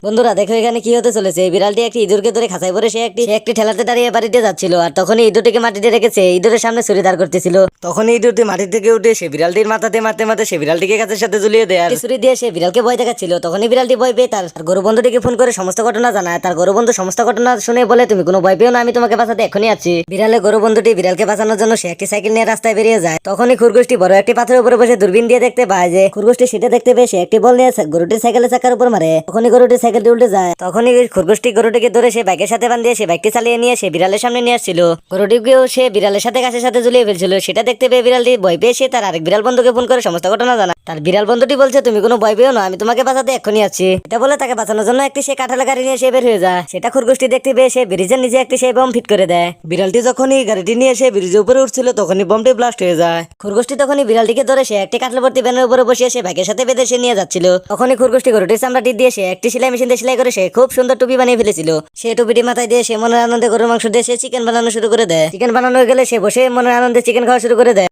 বন্ধুরা দেখো এখানে কি হতে চলেছে। এই বিড়ালটি একটি ইঁদুরকে ধরে খাঁচায় পরে সে একটি ঠেলাতে দাঁড়িয়ে বাড়িতে যাচ্ছিল, আর তখনই ইঁদুরটিকে মাটিতে রেখেছে ইঁদুরের সামনে ছুরি দাঁড় করতেছিল। তখনই ইঁদুরটি মাটি থেকে উঠে সে বিড়ালটির মাথাতে মারতে মারতে সে বিড়ালটিকে গাছের সাথে ঝুলিয়ে দেয় আর ছুরি দিয়ে সে বিড়ালকে ভয় দেখাচ্ছিল। তখনই বিড়ালটি ভয় পেয়ে তার গরু বন্ধুটিকে ফোন করে সমস্ত ঘটনা জানায়। তার গরু বন্ধু সমস্ত ঘটনা শুনে বলে, তুমি কোনো ভয় পেও না, আমি তোমাকে বাঁচাতে এখনই আছি। বিড়ালের গরু বন্ধুটি বিড়ালকে বাঁচানোর জন্য সে একটি সাইকেল নিয়ে রাস্তায় বেরিয়ে যায়। তখনই খরগোশটি বড় একটি পাথরের উপরে বসে দূরবীন দিয়ে দেখতে পায় যে খরগোশটি সেটা দেখতে পেয়ে সে একটি বল নিয়ে গরুটির সাইকেলের চাকার উপর মারে। তখনই গরুটির সাইকেলটি উল্টে যায়। তখনই খরগোশটি গরুটিকে ধরে সে বাইকের সাথে বাঁধিয়ে সে বাইকটি চালিয়ে নিয়ে সে বিড়ালের সামনে নিয়ে আসছিল। গরুটিকেও সে বিড়ালের সাথে গাছের সাথে ঝুলিয়ে ফেলছিল। সেটা দেখতে পেয়ে বিড়ালটি ভয় পেয়ে সে তার আরেক বিড়াল বন্ধুকে ফোন করে সমস্ত ঘটনা জানায়। তার বিড়াল বন্ধুটি বলছে, তুমি কোনো ভয় পেও না, আমি তোমাকে বাঁচাতে এখনই আছি। এটা বলে তাকে বাঁচানোর জন্য একটি সে কাঁঠাল গাড়ি নিয়ে সে বের হয়ে যায়। সেটা খরগোশটি দেখতে পেয়ে সে ব্রিজের নিচে একটি সে বম ফিট করে দেয়। বিড়ালটি যখনই গাড়িটি নিয়ে সে ব্রিজের উপরে উঠছিল তখনই বমটি ব্লাস্ট হয়ে যায়। খরগোশটি তখনই বিড়ালটিকে ধরে সে একটি কাঁঠাল ভর্তি ব্যানের উপরে বসিয়ে সে বাইকের সাথে বেঁধে সে নিয়ে যাচ্ছিল। তখনই খরগোশটি গরুটির চামড়াটি দিয়ে সে একটি সেলাই মেশিন দিয়ে সেলাই করে সে খুব সুন্দর টুপি বানিয়ে ফেলেছিল। সে টুপিটি মাথায় দিয়ে সে মনের আনন্দে গরুর মাংস দিয়ে সে চিকেন বানানো শুরু করে দেয়। চিকেন বানানো হয়ে গেলে সে বসে মনের আনন্দে চিকেন খাওয়া শুরু করে দেয়।